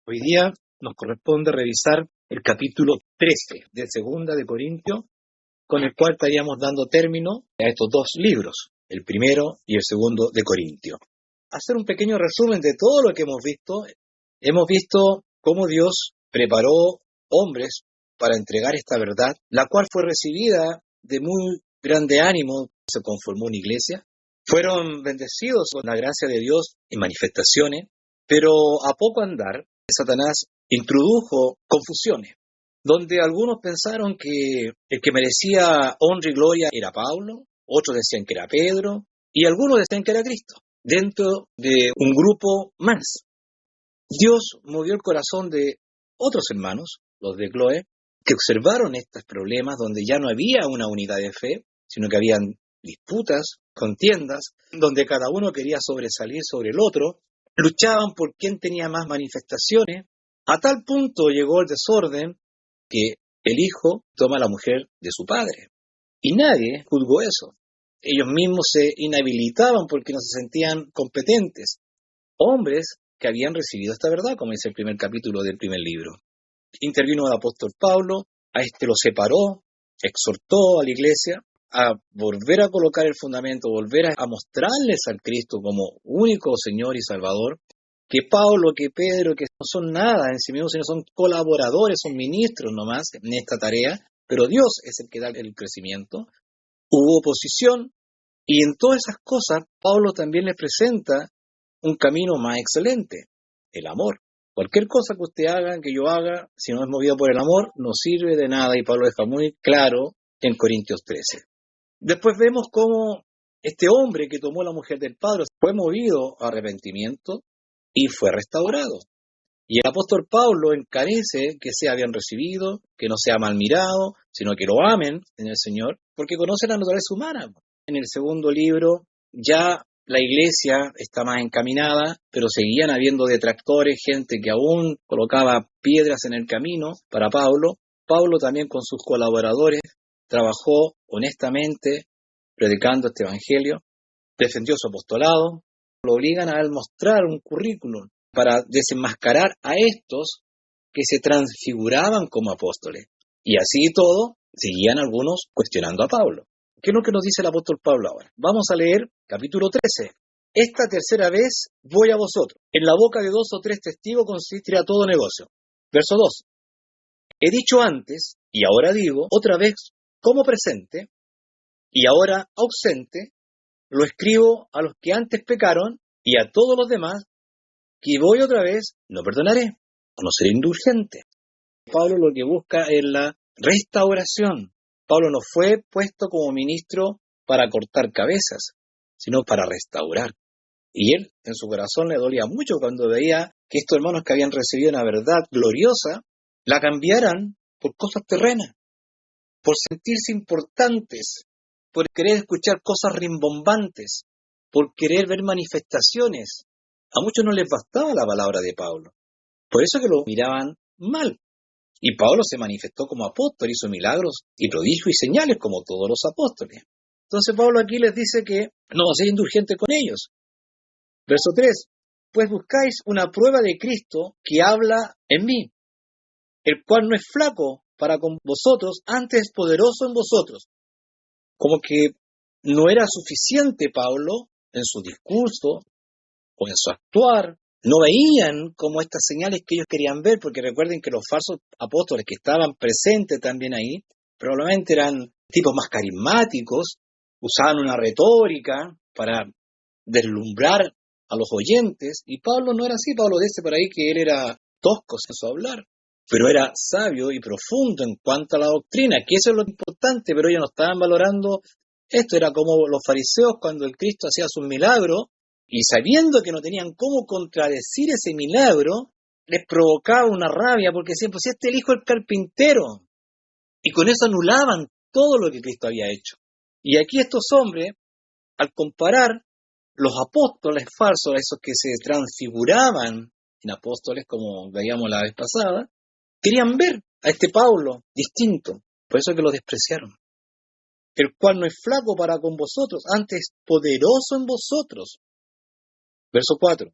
Hoy día nos corresponde revisar el capítulo 13 de Segunda de Corintios, con el cual estaríamos dando término a estos dos libros, el primero y el segundo de Corintios. Hacer un pequeño resumen de todo lo que hemos visto. Hemos visto cómo Dios preparó hombres para entregar esta verdad, la cual fue recibida de muy grande ánimo. Se conformó una iglesia. Fueron bendecidos con la gracia de Dios en manifestaciones, pero a poco andar, Satanás introdujo confusiones, donde algunos pensaron que el que merecía honra y gloria era Pablo, otros decían que era Pedro, y algunos decían que era Cristo, dentro de un grupo más. Dios movió el corazón de otros hermanos, los de Cloé, que observaron estos problemas donde ya no había una unidad de fe, sino que habían disputas, contiendas, donde cada uno quería sobresalir sobre el otro, luchaban por quién tenía más manifestaciones. A tal punto llegó el desorden que el hijo toma a la mujer de su padre. Y nadie juzgó eso. Ellos mismos se inhabilitaban porque no se sentían competentes. Hombres que habían recibido esta verdad, como dice el primer capítulo del primer libro. Intervino el apóstol Pablo, a este lo separó, exhortó a la iglesia a volver a colocar el fundamento, volver a mostrarles al Cristo como único Señor y Salvador, que Pablo, que Pedro, que no son nada en sí mismos, sino son colaboradores, son ministros nomás en esta tarea, pero Dios es el que da el crecimiento. Hubo oposición, y en todas esas cosas Pablo también les presenta un camino más excelente, el amor. Cualquier cosa que usted haga, que yo haga, si no es movido por el amor, no sirve de nada, y Pablo deja muy claro en Corintios 13. Después vemos cómo este hombre que tomó la mujer del padre fue movido a arrepentimiento y fue restaurado. Y el apóstol Pablo encarece que sea bien recibido, que no sea mal mirado, sino que lo amen en el Señor, porque conoce la naturaleza humana. En el segundo libro ya la iglesia está más encaminada, pero seguían habiendo detractores, gente que aún colocaba piedras en el camino para Pablo. Pablo también con sus colaboradores trabajó honestamente predicando este evangelio, defendió su apostolado, lo obligan a mostrar un currículum para desenmascarar a estos que se transfiguraban como apóstoles. Y así y todo, seguían algunos cuestionando a Pablo. ¿Qué es lo que nos dice el apóstol Pablo ahora? Vamos a leer capítulo 13. Esta tercera vez voy a vosotros. En la boca de 2 o 3 testigos consistirá todo negocio. Verso 2. He dicho antes, y ahora digo, otra vez como presente, y ahora ausente, lo escribo a los que antes pecaron y a todos los demás, que voy otra vez, no perdonaré, no seré indulgente. Pablo lo que busca es la restauración. Pablo no fue puesto como ministro para cortar cabezas, sino para restaurar. Y él, en su corazón, le dolía mucho cuando veía que estos hermanos que habían recibido una verdad gloriosa, la cambiaran por cosas terrenas, por sentirse importantes, por querer escuchar cosas rimbombantes, por querer ver manifestaciones. A muchos no les bastaba la palabra de Pablo. Por eso que lo miraban mal. Y Pablo se manifestó como apóstol, hizo milagros y prodigios y señales como todos los apóstoles. Entonces Pablo aquí les dice que no seáis indulgentes con ellos. Verso 3. Pues buscáis una prueba de Cristo que habla en mí, el cual no es flaco para con vosotros, antes poderoso en vosotros. Como que no era suficiente Pablo en su discurso o en su actuar. No veían como estas señales que ellos querían ver, porque recuerden que los falsos apóstoles que estaban presentes también ahí, probablemente eran tipos más carismáticos, usaban una retórica para deslumbrar a los oyentes, y Pablo no era así. Pablo dice por ahí que él era tosco en su hablar, pero era sabio y profundo en cuanto a la doctrina, que eso es lo importante, pero ellos no estaban valorando esto. Era como los fariseos cuando el Cristo hacía sus milagros, y sabiendo que no tenían cómo contradecir ese milagro, les provocaba una rabia, porque decían, pues este es el hijo del carpintero, y con eso anulaban todo lo que Cristo había hecho. Y aquí estos hombres, al comparar los apóstoles falsos, esos que se transfiguraban en apóstoles, como veíamos la vez pasada, querían ver a este Pablo distinto, por eso que lo despreciaron. El cual no es flaco para con vosotros, antes poderoso en vosotros. Verso 4.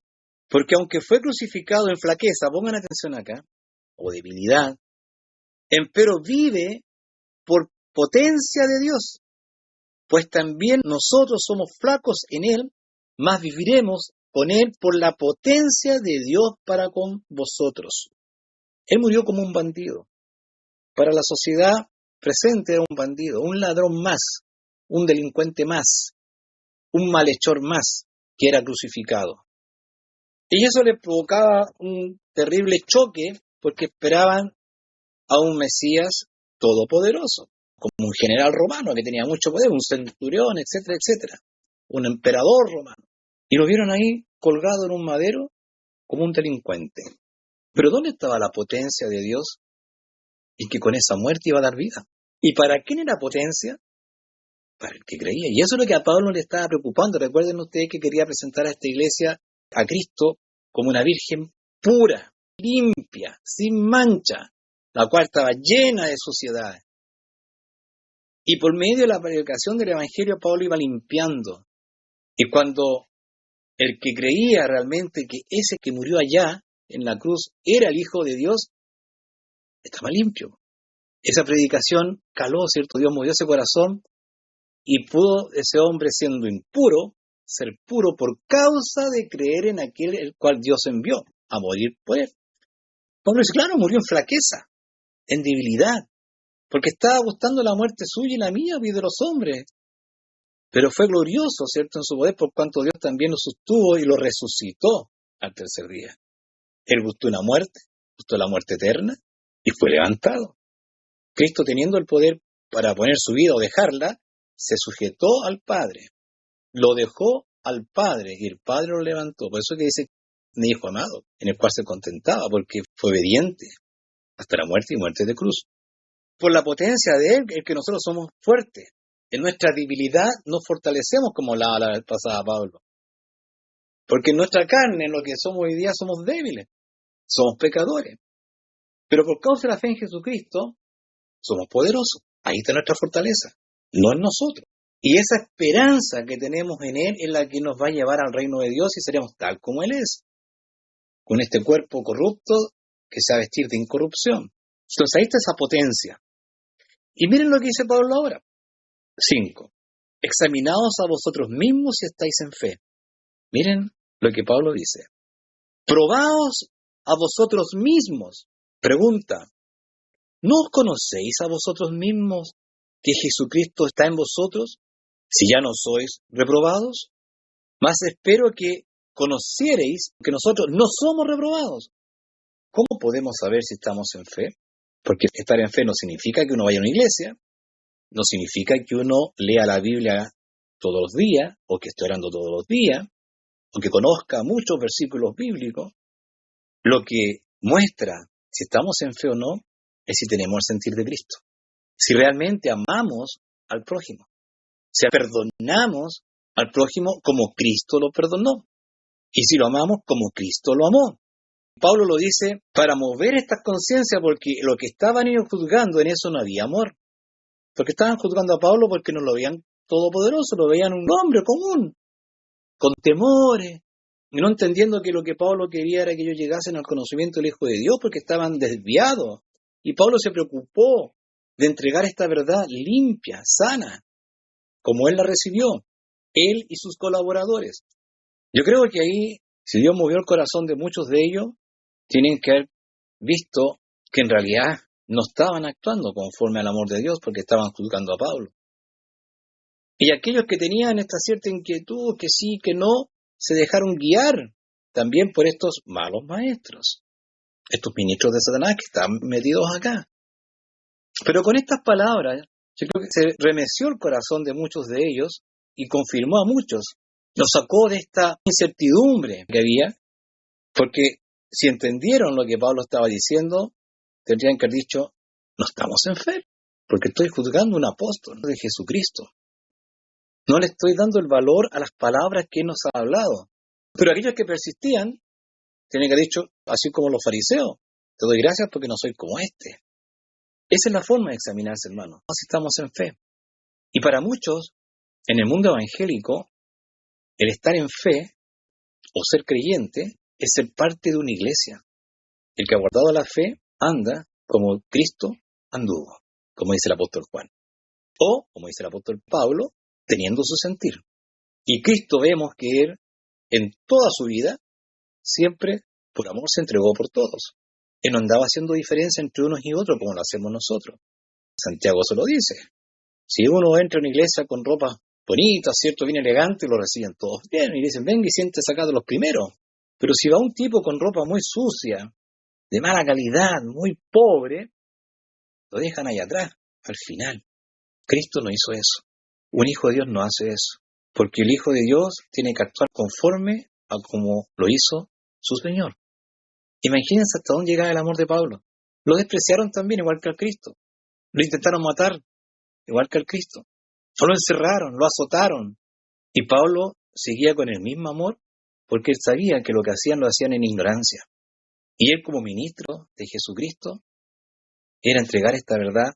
Porque aunque fue crucificado en flaqueza, pongan atención acá, o debilidad, empero vive por potencia de Dios, pues también nosotros somos flacos en Él, mas viviremos con Él por la potencia de Dios para con vosotros. Él murió como un bandido. Para la sociedad presente era un bandido, un ladrón más, un delincuente más, un malhechor más que era crucificado. Y eso les provocaba un terrible choque porque esperaban a un Mesías todopoderoso, como un general romano que tenía mucho poder, un centurión, etcétera, etcétera, un emperador romano. Y lo vieron ahí colgado en un madero como un delincuente. Pero ¿dónde estaba la potencia de Dios? Y que con esa muerte iba a dar vida. ¿Y para quién era potencia? Para el que creía. Y eso es lo que a Pablo le estaba preocupando. Recuerden ustedes que quería presentar a esta iglesia, a Cristo, como una virgen pura, limpia, sin mancha, la cual estaba llena de suciedades. Y por medio de la predicación del Evangelio, Pablo iba limpiando. Y cuando el que creía realmente que ese que murió allá, en la cruz, era el Hijo de Dios, estaba limpio. Esa predicación caló, ¿cierto? Dios movió ese corazón y pudo ese hombre, siendo impuro, ser puro por causa de creer en aquel el cual Dios envió a morir por él. Pablo dice, claro, murió en flaqueza, en debilidad, porque estaba gustando la muerte suya y la mía y de los hombres. Pero fue glorioso, ¿cierto?, en su poder, por cuanto Dios también lo sostuvo y lo resucitó al tercer día. Él gustó una muerte, gustó la muerte eterna y fue levantado. Cristo, teniendo el poder para poner su vida o dejarla, se sujetó al Padre, lo dejó al Padre y el Padre lo levantó. Por eso que dice, mi Hijo amado, en el cual se contentaba, porque fue obediente hasta la muerte y muerte de cruz. Por la potencia de Él es que nosotros somos fuertes. En nuestra debilidad nos fortalecemos, como la vez pasada Pablo. Porque en nuestra carne, en lo que somos hoy día, somos débiles, somos pecadores. Pero por causa de la fe en Jesucristo, somos poderosos. Ahí está nuestra fortaleza, no en nosotros. Y esa esperanza que tenemos en Él es la que nos va a llevar al reino de Dios y seremos tal como Él es, con este cuerpo corrupto que se va a vestir de incorrupción. Entonces ahí está esa potencia. Y miren lo que dice Pablo ahora. 5. Examinaos a vosotros mismos si estáis en fe. Miren lo que Pablo dice. Probaos a vosotros mismos. Pregunta. ¿No os conocéis a vosotros mismos que Jesucristo está en vosotros, si ya no sois reprobados? Mas espero que conociereis que nosotros no somos reprobados. ¿Cómo podemos saber si estamos en fe? Porque estar en fe no significa que uno vaya a una iglesia, no significa que uno lea la Biblia todos los días, o que esté orando todos los días, o que conozca muchos versículos bíblicos. Lo que muestra si estamos en fe o no es si tenemos el sentir de Cristo. Si realmente amamos al prójimo. Si perdonamos al prójimo como Cristo lo perdonó. Y si lo amamos como Cristo lo amó. Pablo lo dice para mover estas conciencias, porque lo que estaban ellos juzgando, en eso no había amor. Porque estaban juzgando a Pablo porque no lo veían todopoderoso, lo veían un hombre común, con temores, y no entendiendo que lo que Pablo quería era que ellos llegasen al conocimiento del Hijo de Dios, porque estaban desviados. Y Pablo se preocupó de entregar esta verdad limpia, sana, como él la recibió, él y sus colaboradores. Yo creo que ahí, si Dios movió el corazón de muchos de ellos, tienen que haber visto que en realidad no estaban actuando conforme al amor de Dios, porque estaban juzgando a Pablo. Y aquellos que tenían esta cierta inquietud, que sí, que no, se dejaron guiar también por estos malos maestros, estos ministros de Satanás que están metidos acá. Pero con estas palabras, yo creo que se remeció el corazón de muchos de ellos y confirmó a muchos, los sacó de esta incertidumbre que había, porque si entendieron lo que Pablo estaba diciendo, tendrían que haber dicho, no estamos en fe, porque estoy juzgando a un apóstol de Jesucristo. No le estoy dando el valor a las palabras que él nos ha hablado. Pero aquellos que persistían, tienen que haber dicho, así como los fariseos, te doy gracias porque no soy como este. Esa es la forma de examinarse, hermano, si estamos en fe. Y para muchos, en el mundo evangélico, el estar en fe o ser creyente es ser parte de una iglesia. El que ha guardado la fe anda como Cristo anduvo, como dice el apóstol Juan. O, como dice el apóstol Pablo, teniendo su sentir. Y Cristo vemos que Él, en toda su vida, siempre por amor se entregó por todos. Él no andaba haciendo diferencia entre unos y otros como lo hacemos nosotros. Santiago se lo dice. Si uno entra en una iglesia con ropa bonita, cierto, bien elegante, lo reciben todos bien y dicen, venga y siéntese acá de los primeros. Pero si va un tipo con ropa muy sucia, de mala calidad, muy pobre, lo dejan ahí atrás, al final. Cristo no hizo eso. Un hijo de Dios no hace eso. Porque el hijo de Dios tiene que actuar conforme a como lo hizo su Señor. Imagínense hasta dónde llegaba el amor de Pablo. Lo despreciaron también, igual que al Cristo. Lo intentaron matar, igual que al Cristo. Lo encerraron, lo azotaron. Y Pablo seguía con el mismo amor porque él sabía que lo que hacían lo hacían en ignorancia. Y él como ministro de Jesucristo era entregar esta verdad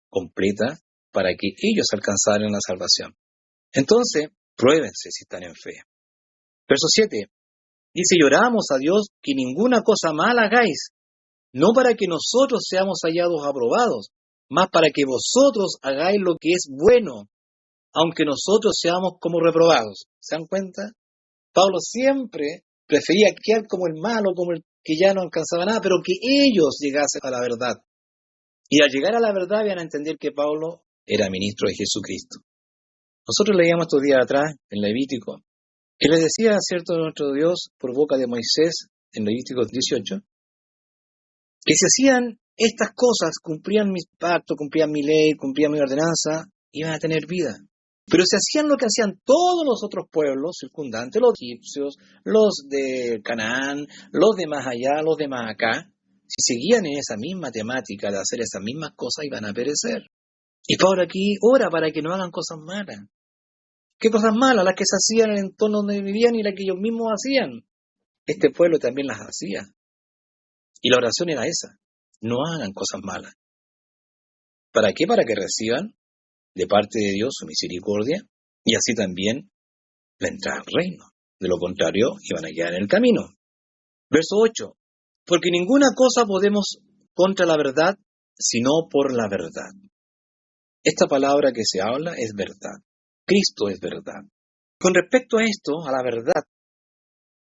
completa para que ellos alcanzaran la salvación. Entonces, pruébense si están en fe. Verso 7. Dice, lloramos a Dios que ninguna cosa mala hagáis, no para que nosotros seamos hallados aprobados, mas para que vosotros hagáis lo que es bueno, aunque nosotros seamos como reprobados. ¿Se dan cuenta? Pablo siempre prefería quedar como el malo, como el que ya no alcanzaba nada, pero que ellos llegasen a la verdad. Y al llegar a la verdad iban a entender que Pablo era ministro de Jesucristo. Nosotros leíamos estos días atrás en Levítico, que le decía, cierto, nuestro Dios por boca de Moisés, en Levítico 18, que si hacían estas cosas, cumplían mi pacto, cumplían mi ley, cumplían mi ordenanza, iban a tener vida. Pero si hacían lo que hacían todos los otros pueblos circundantes, los egipcios, los de Canaán, los de más allá, los de más acá, si seguían en esa misma temática de hacer esas mismas cosas, iban a perecer. Y Pablo aquí ora para que no hagan cosas malas. ¿Qué cosas malas? Las que se hacían en el entorno donde vivían y las que ellos mismos hacían. Este pueblo también las hacía. Y la oración era esa. No hagan cosas malas. ¿Para qué? Para que reciban de parte de Dios su misericordia y así también la entrada al reino. De lo contrario, iban a quedar en el camino. Verso 8. Porque ninguna cosa podemos contra la verdad, sino por la verdad. Esta palabra que se habla es verdad. Cristo es verdad. Con respecto a esto, a la verdad,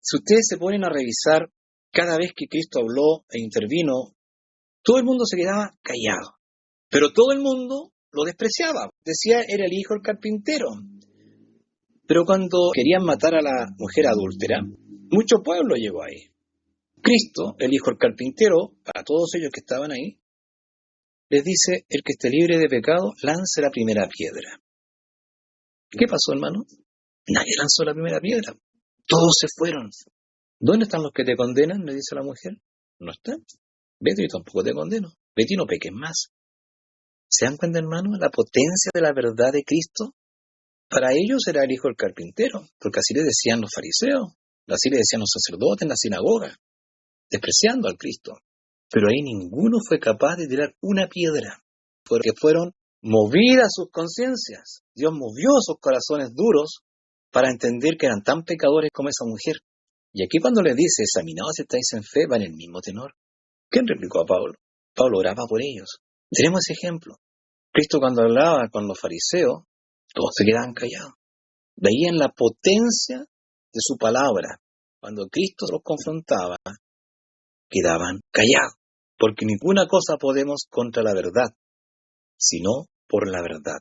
si ustedes se ponen a revisar cada vez que Cristo habló e intervino, todo el mundo se quedaba callado. Pero todo el mundo lo despreciaba. Decía, era el hijo del carpintero. Pero cuando querían matar a la mujer adúltera, mucho pueblo llegó ahí. Cristo, el hijo del carpintero, para todos ellos que estaban ahí, les dice, el que esté libre de pecado, lance la primera piedra. ¿Qué pasó, hermano? Nadie lanzó la primera piedra. Todos se fueron. ¿Dónde están los que te condenan? Le dice la mujer. No están. Vete, yo tampoco te condeno. Vete y no peques más. ¿Se dan cuenta, hermano, la potencia de la verdad de Cristo? Para ellos era el hijo del carpintero, porque así le decían los fariseos, así le decían los sacerdotes en la sinagoga, despreciando al Cristo. Pero ahí ninguno fue capaz de tirar una piedra, porque fueron movidas sus conciencias. Dios movió sus corazones duros para entender que eran tan pecadores como esa mujer. Y aquí cuando les dice, examinaos si estáis en fe, va en el mismo tenor. ¿Quién replicó a Pablo? Pablo oraba por ellos. Tenemos ese ejemplo. Cristo cuando hablaba con los fariseos, todos se quedaban callados. Veían la potencia de su palabra. Cuando Cristo los confrontaba, quedaban callados. Porque ninguna cosa podemos contra la verdad, sino por la verdad.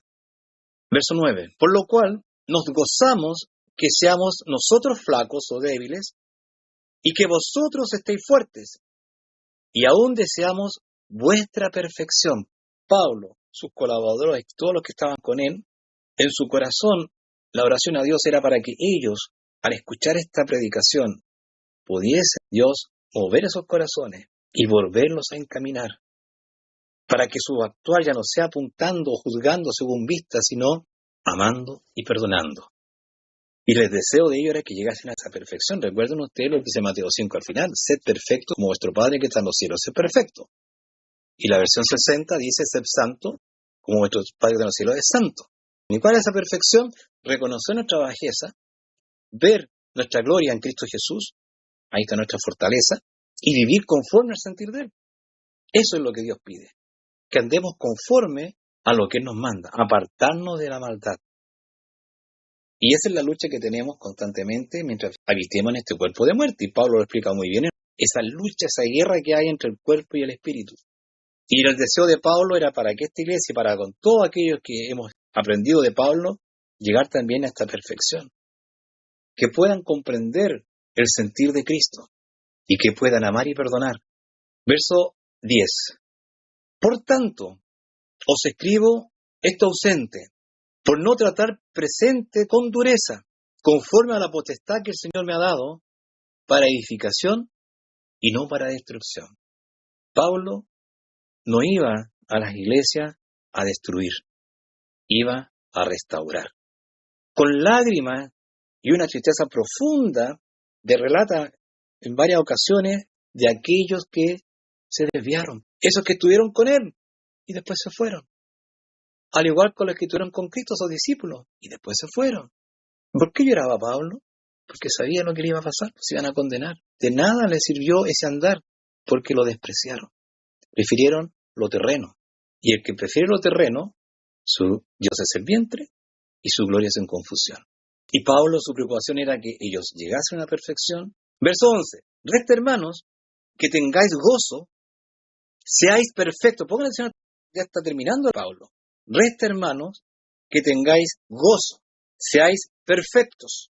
Verso 9. Por lo cual nos gozamos que seamos nosotros flacos o débiles, y que vosotros estéis fuertes, y aún deseamos vuestra perfección. Pablo, sus colaboradores, todos los que estaban con él, en su corazón, la oración a Dios era para que ellos, al escuchar esta predicación, pudiese Dios mover esos corazones y volverlos a encaminar, para que su actuar ya no sea apuntando o juzgando según vista, sino amando y perdonando. Y el deseo de ellos era que llegasen a esa perfección. Recuerden ustedes lo que dice Mateo 5 al final, sed perfecto como vuestro Padre que está en los cielos es perfecto. Y la versión 60 dice, sed santo como vuestro Padre que está en los cielos es santo. ¿Y cuál es esa perfección? Reconocer nuestra bajeza, ver nuestra gloria en Cristo Jesús ahí está nuestra fortaleza, y vivir conforme al sentir de Él. Eso es lo que Dios pide, que andemos conforme a lo que Él nos manda, apartarnos de la maldad. Y esa es la lucha que tenemos constantemente mientras habitemos en este cuerpo de muerte. Y Pablo lo explica muy bien, esa lucha, esa guerra que hay entre el cuerpo y el espíritu. Y el deseo de Pablo era para que esta iglesia, para con todos aquellos que hemos aprendido de Pablo, llegar también a esta perfección. Que puedan comprender el sentir de Cristo y que puedan amar y perdonar. Verso 10. Por tanto, os escribo esto ausente, por no tratar presente con dureza, conforme a la potestad que el Señor me ha dado, para edificación y no para destrucción. Pablo no iba a las iglesias a destruir, iba a restaurar. Con lágrimas y una tristeza profunda, relata en varias ocasiones de aquellos que se desviaron, esos que estuvieron con él y después se fueron. Al igual con los que estuvieron con Cristo, sus discípulos, y después se fueron. ¿Por qué lloraba Pablo? Porque sabía lo que le iba a pasar, se iban a condenar. De nada le sirvió ese andar, porque lo despreciaron. Prefirieron lo terreno. Y el que prefiere lo terreno, su Dios es el vientre y su gloria es en confusión. Y Pablo, su preocupación era que ellos llegasen a la perfección. Verso 11. Resta, hermanos, que tengáis gozo, seáis perfectos. Pongan atención, ya está terminando Pablo. Resta, hermanos, que tengáis gozo, seáis perfectos,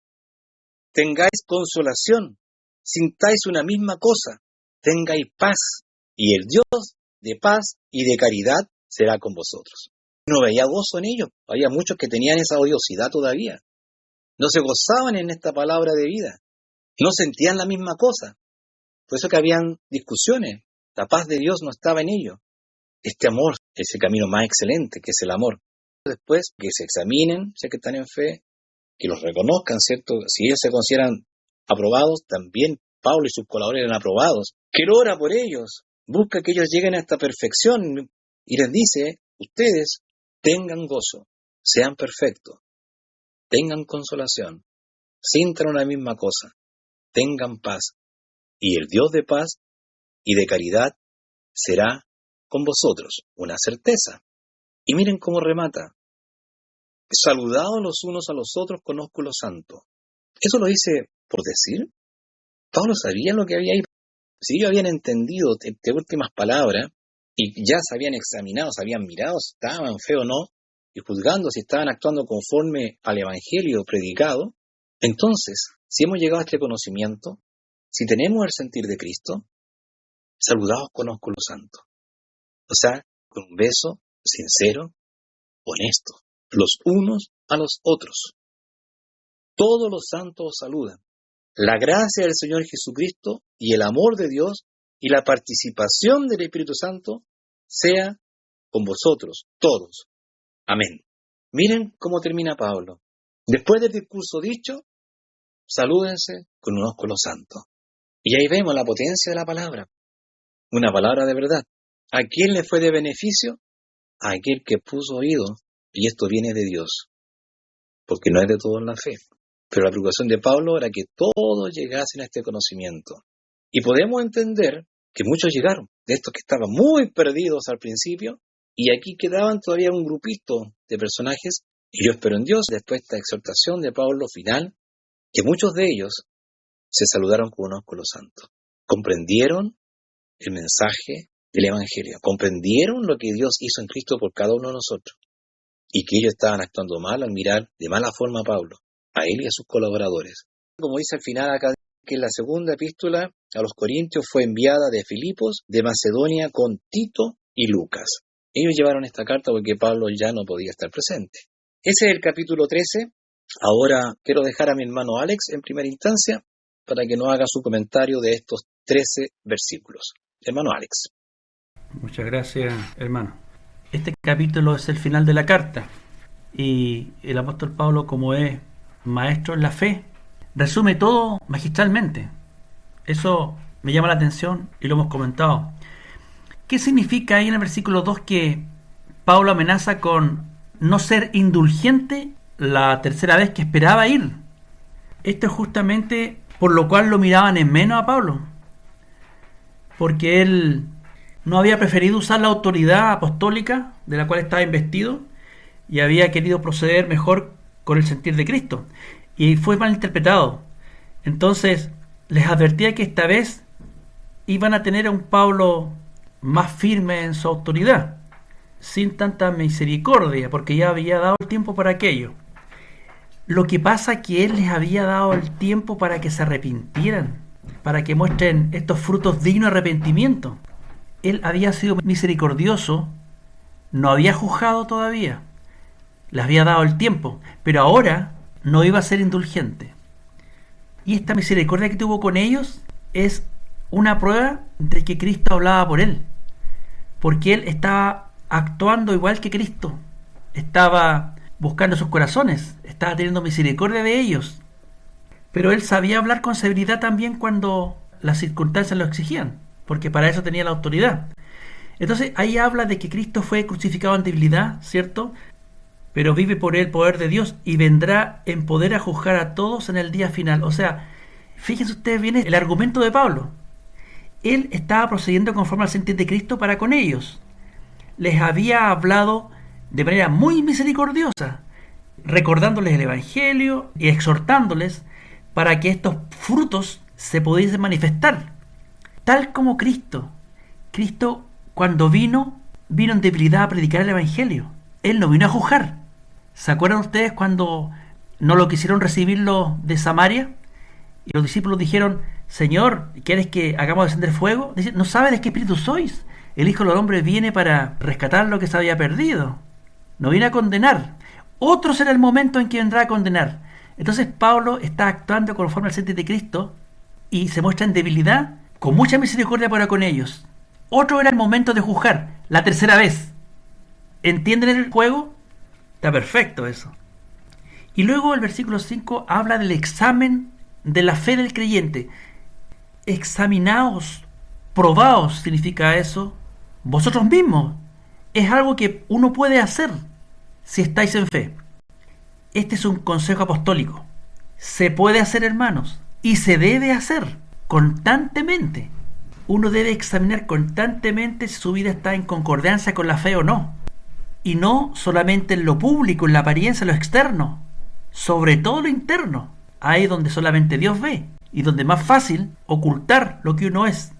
tengáis consolación, sintáis una misma cosa, tengáis paz, y el Dios de paz y de caridad será con vosotros. No veía gozo en ellos, había muchos que tenían esa odiosidad todavía, no se gozaban en esta palabra de vida, no sentían la misma cosa, por eso que habían discusiones, la paz de Dios no estaba en ellos. Este amor es el camino más excelente, que es el amor. Después, que se examinen, sé que están en fe, que los reconozcan, ¿cierto? Si ellos se consideran aprobados, también Pablo y sus colaboradores eran aprobados. Que él ora por ellos, busca que ellos lleguen a esta perfección y les dice, ustedes tengan gozo, sean perfectos, tengan consolación, sientan una misma cosa, tengan paz, y el Dios de paz y de caridad será con vosotros, una certeza. Y miren cómo remata. Saludados los unos a los otros con ósculo santo. Eso lo dice por decir. Pablo sabía lo que había ahí. Si ellos habían entendido estas últimas palabras y ya se habían examinado, se habían mirado si estaban fe o no, y juzgando si estaban actuando conforme al evangelio predicado, entonces, si hemos llegado a este conocimiento, si tenemos el sentir de Cristo, saludados con ósculo santo. O sea, con un beso sincero, honesto, los unos a los otros. Todos los santos os saludan. La gracia del Señor Jesucristo y el amor de Dios y la participación del Espíritu Santo sea con vosotros todos. Amén. Miren cómo termina Pablo. Después del discurso dicho, salúdense con un ósculo santo. Y ahí vemos la potencia de la palabra. Una palabra de verdad. ¿A quién le fue de beneficio? A aquel que puso oído, y esto viene de Dios, porque no es de todos la fe. Pero la preocupación de Pablo era que todos llegasen a este conocimiento. Y podemos entender que muchos llegaron, de estos que estaban muy perdidos al principio, y aquí quedaban todavía un grupito de personajes, y yo espero en Dios, después de esta exhortación de Pablo final, que muchos de ellos se saludaron con un ósculo santo. Comprendieron el mensaje del Evangelio, comprendieron lo que Dios hizo en Cristo por cada uno de nosotros, y que ellos estaban actuando mal al mirar de mala forma a Pablo, a él y a sus colaboradores. Como dice al final acá, que la segunda epístola a los Corintios fue enviada de Filipos, de Macedonia, con Tito y Lucas. Ellos llevaron esta carta porque Pablo ya no podía estar presente. Ese es el capítulo 13. Ahora quiero dejar a mi hermano Alex en primera instancia para que nos haga su comentario de estos 13 versículos. Hermano Alex. Muchas gracias, hermano. Este capítulo es el final de la carta y el apóstol Pablo, como es maestro en la fe, resume todo magistralmente. Eso me llama la atención y lo hemos comentado. ¿Qué significa ahí en el versículo 2 que Pablo amenaza con no ser indulgente la tercera vez que esperaba ir? Esto es justamente por lo cual lo miraban en menos a Pablo, porque él no había preferido usar la autoridad apostólica de la cual estaba investido y había querido proceder mejor con el sentir de Cristo, y fue malinterpretado. Entonces les advertía que esta vez iban a tener a un Pablo más firme en su autoridad, sin tanta misericordia, porque ya había dado el tiempo para aquello. Lo que pasa es que él les había dado el tiempo para que se arrepintieran, para que muestren estos frutos dignos de arrepentimiento. Él había sido misericordioso, no había juzgado todavía, les había dado el tiempo, pero ahora no iba a ser indulgente. Y esta misericordia que tuvo con ellos es una prueba de que Cristo hablaba por él, porque él estaba actuando igual que Cristo, estaba buscando sus corazones, estaba teniendo misericordia de ellos, pero él sabía hablar con severidad también cuando las circunstancias lo exigían, porque para eso tenía la autoridad. Entonces ahí habla de que Cristo fue crucificado en debilidad, ¿cierto? Pero vive por el poder de Dios y vendrá en poder a juzgar a todos en el día final. O sea, fíjense ustedes bien el argumento de Pablo. Él estaba procediendo conforme al sentir de Cristo para con ellos. Les había hablado de manera muy misericordiosa, recordándoles el Evangelio y exhortándoles para que estos frutos se pudiesen manifestar, tal como Cristo. Cristo, cuando vino en debilidad a predicar el Evangelio. Él no vino a juzgar. ¿Se acuerdan ustedes cuando no lo quisieron recibirlo de Samaria? Y los discípulos dijeron: Señor, ¿quieres que hagamos descender fuego? Dice: ¿no sabes de qué espíritu sois? El Hijo del Hombre viene para rescatar lo que se había perdido. No viene a condenar. Otro será el momento en que vendrá a condenar. Entonces Pablo está actuando conforme al sentir de Cristo y se muestra en debilidad, con mucha misericordia para con ellos. Otro era el momento de juzgar, la tercera vez. ¿Entienden el juego? Está perfecto eso. Y luego el versículo 5 habla del examen de la fe del creyente. Examinaos, probaos, significa eso, vosotros mismos. Es algo que uno puede hacer si estáis en fe. Este es un consejo apostólico. Se puede hacer, hermanos, y se debe hacer constantemente. Uno debe examinar constantemente si su vida está en concordancia con la fe o no. Y no solamente en lo público, en la apariencia, en lo externo. Sobre todo lo interno. Ahí donde solamente Dios ve y donde es más fácil ocultar lo que uno es.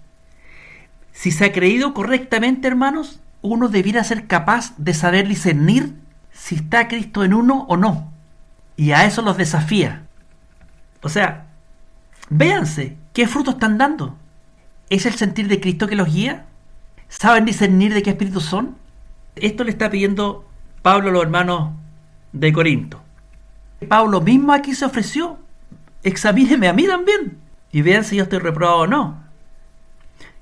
Si se ha creído correctamente, hermanos, uno debiera ser capaz de saber discernir si está Cristo en uno o no. Y a eso los desafía. O sea, véanse, ¿qué frutos están dando? ¿Es el sentir de Cristo que los guía? ¿Saben discernir de qué espíritu son? Esto le está pidiendo Pablo a los hermanos de Corinto. Pablo mismo aquí se ofreció: examínenme a mí también y vean si yo estoy reprobado o no.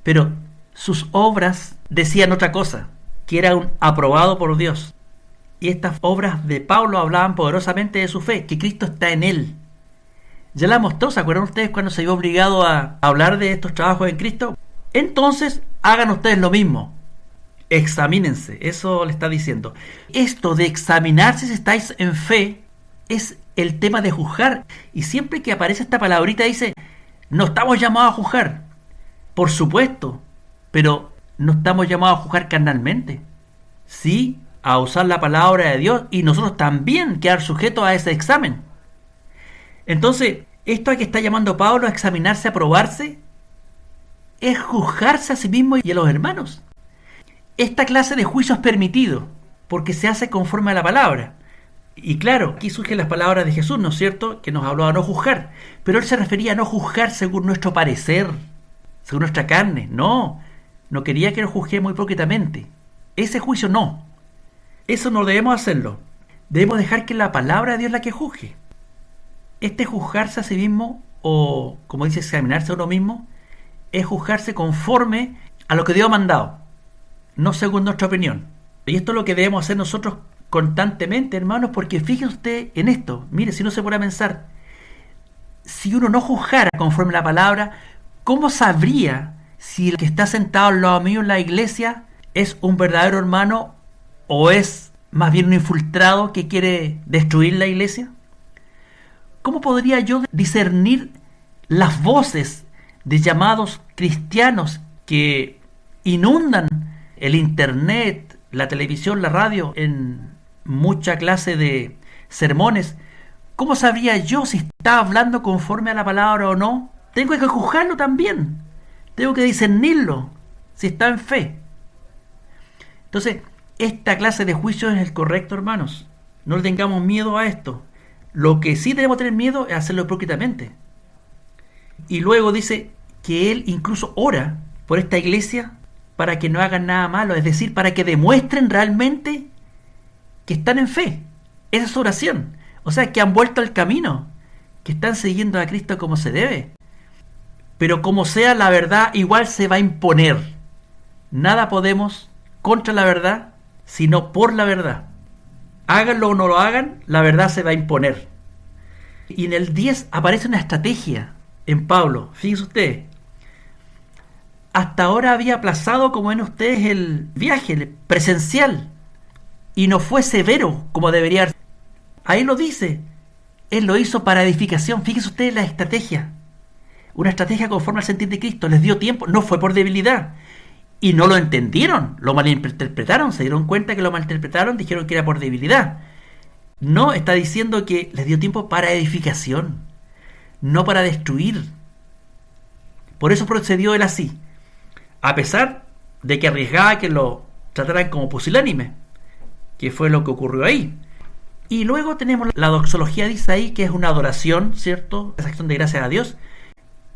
Pero sus obras decían otra cosa, que era un aprobado por Dios. Y estas obras de Pablo hablaban poderosamente de su fe, que Cristo está en él. Ya la mostró, ¿se acuerdan ustedes cuando se vio obligado a hablar de estos trabajos en Cristo? Entonces, hagan ustedes lo mismo. Examínense, eso le está diciendo. Esto de examinarse si estáis en fe es el tema de juzgar. Y siempre que aparece esta palabrita dice: no estamos llamados a juzgar. Por supuesto, pero no estamos llamados a juzgar carnalmente. Sí, a usar la palabra de Dios y nosotros también quedar sujetos a ese examen. Entonces, esto a que está llamando Pablo a examinarse, a probarse, es juzgarse a sí mismo y a los hermanos. Esta clase de juicio es permitido porque se hace conforme a la palabra. Y claro, aquí surgen las palabras de Jesús, ¿no es cierto?, que nos habló a no juzgar. Pero él se refería a no juzgar según nuestro parecer, según nuestra carne. No quería que lo juzguemos hipócritamente. Ese juicio no. Eso no debemos hacerlo. Debemos dejar que la palabra de Dios la que juzgue. Este juzgarse a sí mismo, o como dice, examinarse a uno mismo, es juzgarse conforme a lo que Dios ha mandado, no según nuestra opinión. Y esto es lo que debemos hacer nosotros constantemente, hermanos, porque fíjense usted en esto. Mire, si no se pone a pensar, si uno no juzgara conforme a la palabra, ¿cómo sabría si el que está sentado al lado mío en la iglesia es un verdadero hermano o es más bien un infiltrado que quiere destruir la iglesia? ¿Cómo podría yo discernir las voces de llamados cristianos que inundan el internet, la televisión, la radio, en mucha clase de sermones, ¿cómo sabría yo si está hablando conforme a la palabra o no? Tengo que juzgarlo también. Tengo que discernirlo si está en fe. Entonces, esta clase de juicio es el correcto, hermanos. No le tengamos miedo a esto. Lo que sí tenemos que tener miedo es hacerlo hipócritamente. Y luego dice que él incluso ora por esta iglesia para que no hagan nada malo, es decir, para que demuestren realmente que están en fe. Esa es su oración. O sea, que han vuelto al camino, que están siguiendo a Cristo como se debe. Pero como sea, la verdad igual se va a imponer. Nada podemos contra la verdad, sino por la verdad. Háganlo o no lo hagan, la verdad se va a imponer. Y en el 10 aparece una estrategia en Pablo. Fíjense ustedes. Hasta ahora había aplazado, como ven ustedes, el viaje el presencial. Y no fue severo como debería ser. Ahí lo dice. Él lo hizo para edificación. Fíjense ustedes la estrategia. Una estrategia conforme al sentir de Cristo. Les dio tiempo. No fue por debilidad. Y no lo entendieron. Lo malinterpretaron. Se dieron cuenta que lo malinterpretaron. Dijeron que era por debilidad. No, está diciendo que les dio tiempo para edificación. No para destruir. Por eso procedió él así. A pesar de que arriesgaba que lo trataran como pusilánime. Que fue lo que ocurrió ahí. Y luego tenemos la doxología, dice ahí, que es una adoración, ¿cierto? Esa acción de gracias a Dios.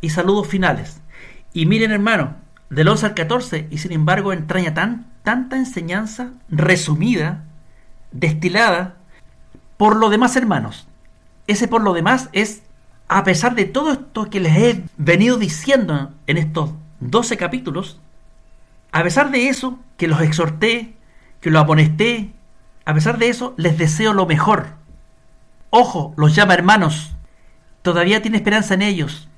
Y saludos finales. Y miren, hermano, del 11 al 14, y sin embargo entraña tanta enseñanza resumida, destilada, por lo demás, hermanos. Ese por lo demás es, a pesar de todo esto que les he venido diciendo en estos 12 capítulos, a pesar de eso, que los exhorté, que los amonesté, a pesar de eso, les deseo lo mejor. Ojo, los llama hermanos. Todavía tiene esperanza en ellos.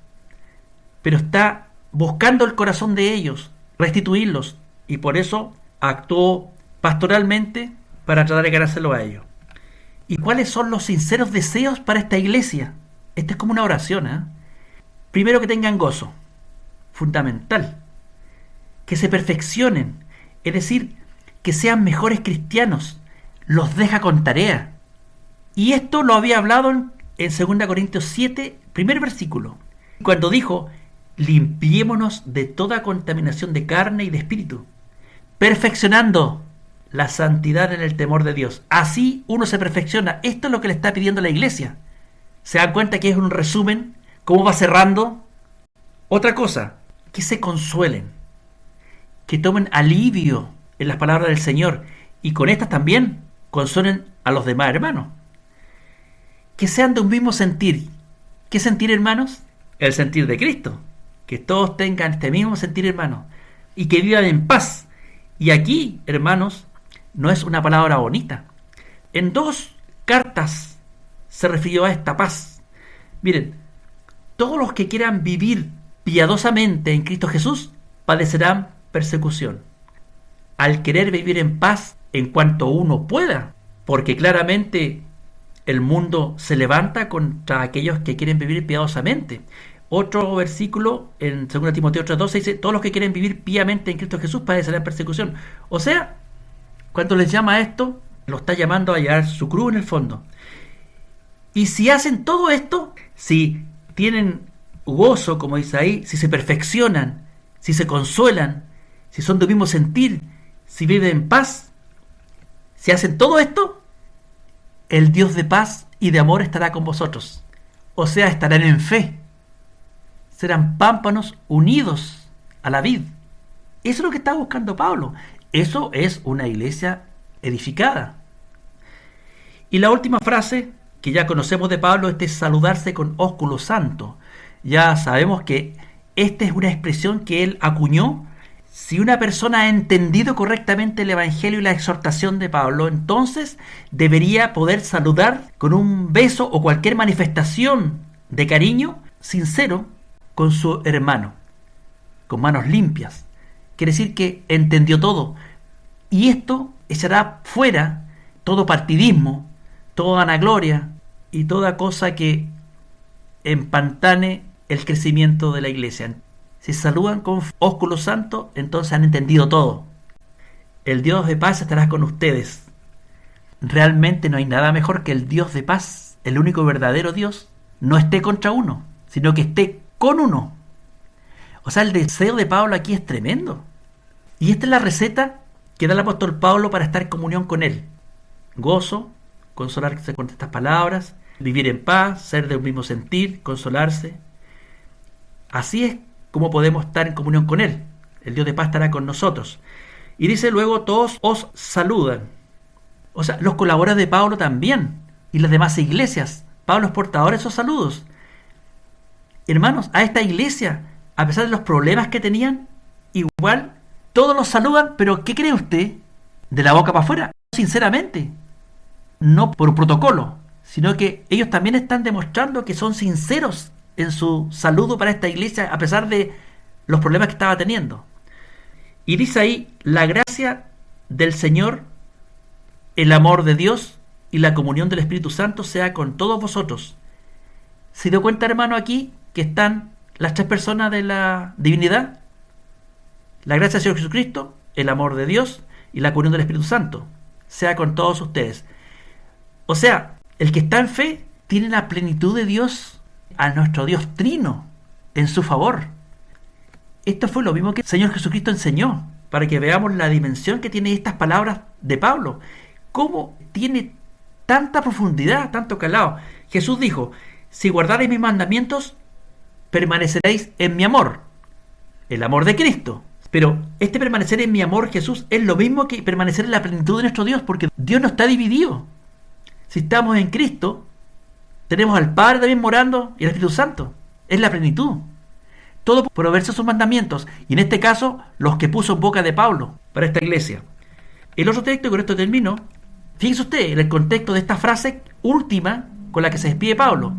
Pero está buscando el corazón de ellos, restituirlos. Y por eso actuó pastoralmente para tratar de ganárselo a ellos. ¿Y cuáles son los sinceros deseos para esta iglesia? Esta es como una oración, ¿eh? Primero, que tengan gozo. Fundamental. Que se perfeccionen. Es decir, que sean mejores cristianos. Los deja con tarea. Y esto lo había hablado en 2 Corintios 7, primer versículo. Cuando dijo, limpiémonos de toda contaminación de carne y de espíritu, perfeccionando la santidad en el temor de Dios. Así uno se perfecciona. Esto es lo que le está pidiendo la iglesia. ¿Se dan cuenta que es un resumen? ¿Cómo va cerrando? Otra cosa, que se consuelen. Que tomen alivio en las palabras del Señor. Y con estas también consuelen a los demás hermanos. Que sean de un mismo sentir. ¿Qué sentir, hermanos? El sentir de Cristo. Que todos tengan este mismo sentir, hermanos. Y que vivan en paz. Y aquí, hermanos, no es una palabra bonita. En 2 cartas se refirió a esta paz. Miren, todos los que quieran vivir piadosamente en Cristo Jesús padecerán persecución. Al querer vivir en paz en cuanto uno pueda, porque claramente el mundo se levanta contra aquellos que quieren vivir piadosamente. Otro versículo en 2 Timoteo 3:12 dice, todos los que quieren vivir piamente en Cristo Jesús padecerán persecución. O sea, cuando les llama a esto, lo está llamando a llevar su cruz en el fondo. Y si hacen todo esto, si tienen gozo, como dice ahí, si se perfeccionan, si se consuelan, si son del mismo sentir, si viven en paz, si hacen todo esto, el Dios de paz y de amor estará con vosotros. O sea, estarán en fe. Serán pámpanos unidos a la vid. Eso es lo que está buscando Pablo. Eso es una iglesia edificada. Y la última frase que ya conocemos de Pablo es saludarse con ósculo santo. Ya sabemos que esta es una expresión que él acuñó. Si una persona ha entendido correctamente el Evangelio y la exhortación de Pablo, entonces debería poder saludar con un beso o cualquier manifestación de cariño sincero con su hermano, con manos limpias. Quiere decir que entendió todo. Y esto echará fuera todo partidismo, toda vanagloria y toda cosa que empantane el crecimiento de la iglesia. Si saludan con ósculo santo, entonces han entendido todo. El Dios de paz estará con ustedes. Realmente no hay nada mejor que el Dios de paz, el único verdadero Dios, no esté contra uno, sino que esté con uno. O sea, el deseo de Pablo aquí es tremendo. Y esta es la receta que da el apóstol Pablo para estar en comunión con él. Gozo, consolarse con estas palabras, vivir en paz, ser de un mismo sentir, consolarse. Así es como podemos estar en comunión con él. El Dios de paz estará con nosotros. Y dice luego, todos os saludan. O sea, los colaboradores de Pablo también, y las demás iglesias. Pablo es portador de esos saludos. Hermanos, a esta iglesia, a pesar de los problemas que tenían, igual todos los saludan, pero ¿qué cree usted? De la boca para afuera, sinceramente. No por protocolo, sino que ellos también están demostrando que son sinceros en su saludo para esta iglesia, a pesar de los problemas que estaba teniendo. Y dice ahí, la gracia del Señor, el amor de Dios y la comunión del Espíritu Santo sea con todos vosotros. ¿Se dio cuenta, hermano, aquí que están las tres personas de la divinidad? La gracia del Señor Jesucristo, el amor de Dios y la comunión del Espíritu Santo sea con todos ustedes. O sea, el que está en fe tiene la plenitud de Dios, a nuestro Dios trino, en su favor. Esto fue lo mismo que el Señor Jesucristo enseñó, para que veamos la dimensión que tiene estas palabras de Pablo. Cómo tiene tanta profundidad, tanto calado. Jesús dijo, si guardareis mis mandamientos, permaneceréis en mi amor. El amor de Cristo. Pero este permanecer en mi amor, Jesús, es lo mismo que permanecer en la plenitud de nuestro Dios, porque Dios no está dividido. Si estamos en Cristo, tenemos al Padre también morando y al Espíritu Santo. Es la plenitud. Todo por obedecer sus mandamientos. Y en este caso, los que puso en boca de Pablo para esta iglesia. El otro texto, y con esto termino, fíjense usted en el contexto de esta frase última con la que se despide Pablo.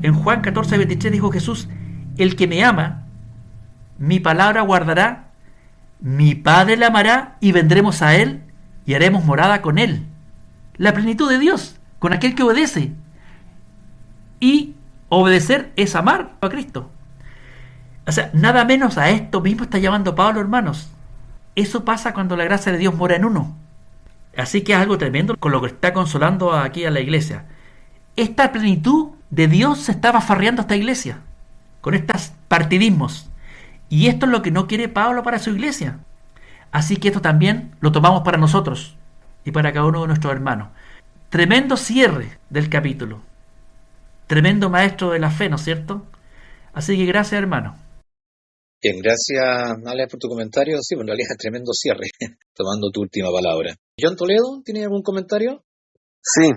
En Juan 14:23 dijo Jesús, el que me ama, mi palabra guardará, mi Padre la amará y vendremos a él y haremos morada con él. La plenitud de Dios, con aquel que obedece. Y obedecer es amar a Cristo. O sea, nada menos a esto mismo está llamando Pablo, hermanos. Eso pasa cuando la gracia de Dios mora en uno. Así que es algo tremendo con lo que está consolando aquí a la iglesia. Esta plenitud de Dios se estaba farreando a esta iglesia, con estos partidismos. Y esto es lo que no quiere Pablo para su iglesia. Así que esto también lo tomamos para nosotros y para cada uno de nuestros hermanos. Tremendo cierre del capítulo. Tremendo maestro de la fe, ¿no es cierto? Así que gracias, hermano. Bien, gracias, Ale, por tu comentario. Sí, en realidad es tremendo cierre, tomando tu última palabra. John Toledo, ¿tiene algún comentario? Sí,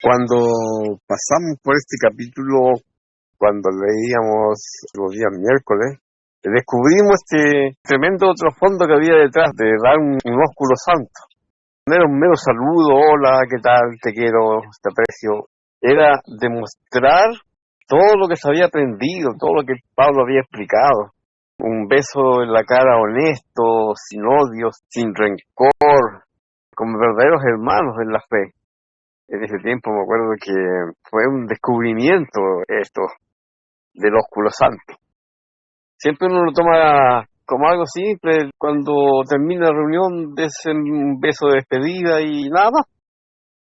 cuando pasamos por este capítulo, cuando leíamos los días miércoles, descubrimos este tremendo trasfondo que había detrás de dar un ósculo santo. No era un mero saludo, hola, ¿qué tal? Te quiero, te aprecio. Era demostrar todo lo que se había aprendido, todo lo que Pablo había explicado. Un beso en la cara honesto, sin odios, sin rencor, como verdaderos hermanos en la fe. En ese tiempo me acuerdo que fue un descubrimiento esto del ósculo santo. Siempre uno lo toma como algo simple, cuando termina la reunión des un beso de despedida y nada más.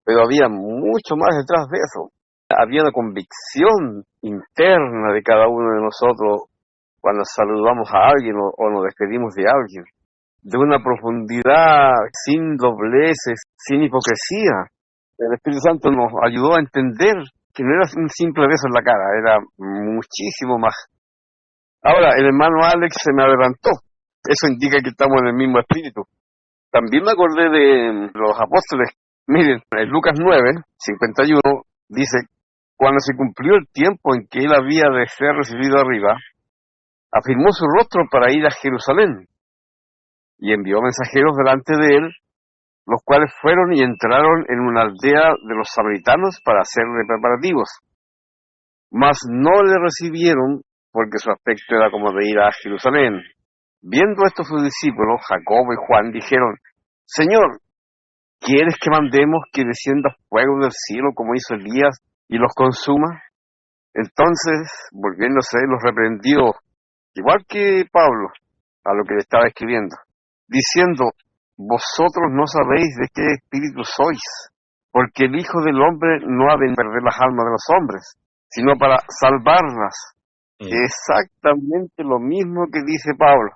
Pero había mucho más detrás de eso. Había una convicción interna de cada uno de nosotros cuando saludamos a alguien o nos despedimos de alguien. De una profundidad, sin dobleces, sin hipocresía. El Espíritu Santo nos ayudó a entender que no era un simple beso en la cara, era muchísimo más. Ahora, el hermano Alex se me adelantó. Eso indica que estamos en el mismo espíritu. También me acordé de los apóstoles. Miren, en Lucas 9:51 dice, cuando se cumplió el tiempo en que él había de ser recibido arriba, afirmó su rostro para ir a Jerusalén y envió mensajeros delante de él, los cuales fueron y entraron en una aldea de los samaritanos para hacerle preparativos. Mas no le recibieron porque su aspecto era como de ir a Jerusalén. Viendo esto sus discípulos, Jacobo y Juan, dijeron, Señor, ¿quieres que mandemos que descienda fuego del cielo como hizo Elías y los consuma? Entonces, volviéndose, los reprendió, igual que Pablo, a lo que le estaba escribiendo, diciendo: vosotros no sabéis de qué espíritu sois, porque el Hijo del Hombre no ha venido a perder las almas de los hombres, sino para salvarlas. Exactamente lo mismo que dice Pablo.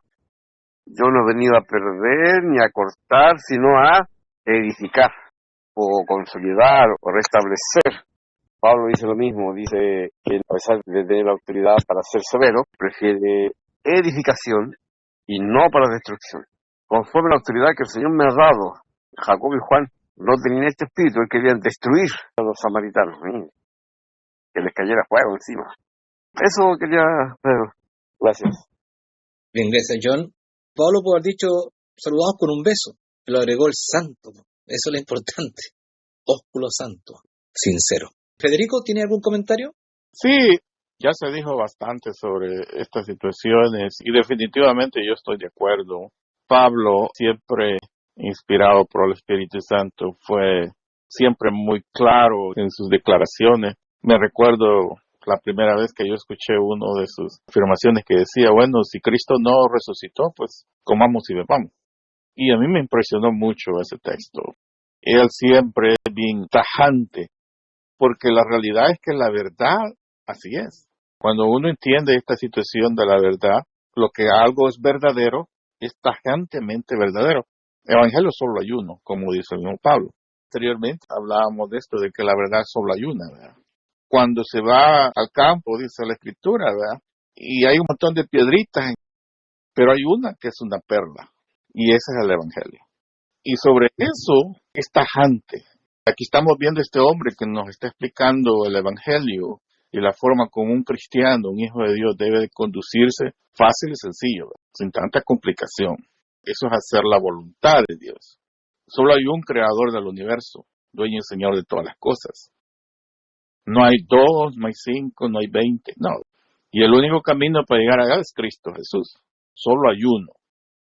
Yo no he venido a perder ni a cortar, sino a edificar, o consolidar, o restablecer. Pablo dice lo mismo, dice que a pesar de tener la autoridad para ser severo, prefiere edificación y no para destrucción. Conforme a la autoridad que el Señor me ha dado, Jacobo y Juan no tenían este espíritu, él querían destruir a los samaritanos, que les cayera fuego encima. Eso quería Pedro. Gracias. Bien, gracias, John. Pablo puede haber dicho, saludamos con un beso. Lo agregó el santo. Eso es lo importante. Ósculo santo. Sincero. Federico, ¿tiene algún comentario? Sí, ya se dijo bastante sobre estas situaciones y definitivamente yo estoy de acuerdo. Pablo, siempre inspirado por el Espíritu Santo, fue siempre muy claro en sus declaraciones. Me recuerdo la primera vez que yo escuché una de sus afirmaciones que decía, bueno, si Cristo no resucitó, pues comamos y bebamos. Y a mí me impresionó mucho ese texto. Él siempre es bien tajante, porque la realidad es que la verdad así es. Cuando uno entiende esta situación de la verdad, lo que algo es verdadero, es tajantemente verdadero. Evangelio solo hay uno, como dice el mismo Pablo. Anteriormente hablábamos de esto, de que la verdad solo hay una, ¿verdad? Cuando se va al campo, dice la Escritura, ¿verdad? Y hay un montón de piedritas, pero hay una que es una perla, y ese es el Evangelio. Y sobre eso es tajante. Aquí estamos viendo este hombre que nos está explicando el Evangelio y la forma como un cristiano, un hijo de Dios, debe de conducirse fácil y sencillo, ¿verdad? Sin tanta complicación. Eso es hacer la voluntad de Dios. Solo hay un creador del universo, dueño y señor de todas las cosas. No hay 2, no hay 5, no hay 20, no. Y el único camino para llegar allá es Cristo Jesús. Solo hay uno.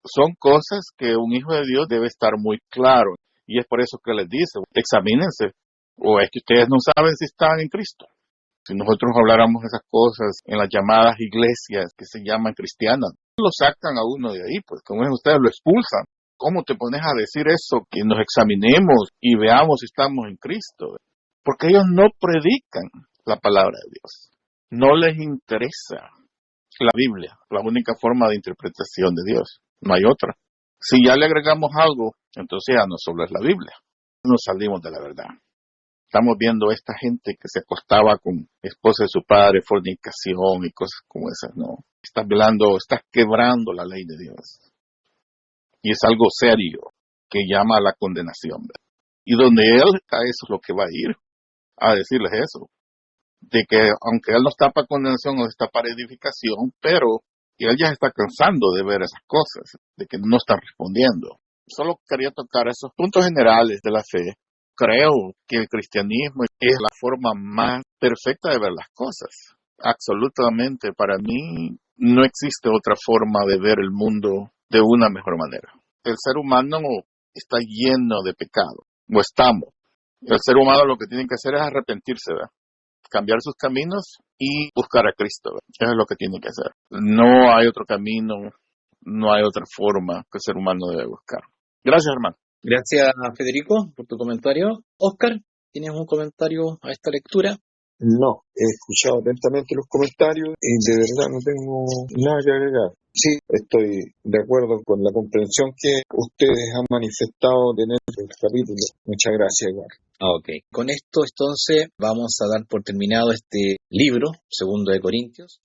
Son cosas que un hijo de Dios debe estar muy claro. Y es por eso que les dice, examínense. O es que ustedes no saben si están en Cristo. Si nosotros habláramos de esas cosas en las llamadas iglesias que se llaman cristianas, lo sacan a uno de ahí, pues como es, ustedes lo expulsan. ¿Cómo te pones a decir eso? Que nos examinemos y veamos si estamos en Cristo. Porque ellos no predican la palabra de Dios. No les interesa la Biblia, la única forma de interpretación de Dios. No hay otra. Si ya le agregamos algo, entonces ya no solo es la Biblia. Nos salimos de la verdad. Estamos viendo a esta gente que se acostaba con esposa de su padre, fornicación y cosas como esas, ¿no? Estás violando, estás quebrando la ley de Dios. Y es algo serio que llama a la condenación, ¿verdad? Y donde Él está, eso es lo que va a ir a decirles eso. De que aunque Él no está para condenación, no está para edificación, pero Él ya está cansando de ver esas cosas, de que no están respondiendo. Solo quería tocar esos puntos generales de la fe. Creo que el cristianismo es la forma más perfecta de ver las cosas. Absolutamente, para mí no existe otra forma de ver el mundo de una mejor manera. El ser humano está lleno de pecado, o estamos. El ser humano lo que tiene que hacer es arrepentirse, ¿verdad? Cambiar sus caminos y buscar a Cristo, ¿verdad? Eso es lo que tiene que hacer. No hay otro camino, no hay otra forma que el ser humano debe buscar. Gracias, hermano. Gracias, Federico, por tu comentario. Óscar, ¿tienes un comentario a esta lectura? No, he escuchado atentamente los comentarios y de verdad no tengo nada que agregar. Sí, estoy de acuerdo con la comprensión que ustedes han manifestado en el capítulo. Muchas gracias, igual. Ok. Con esto, entonces, vamos a dar por terminado este libro, 2 de Corintios.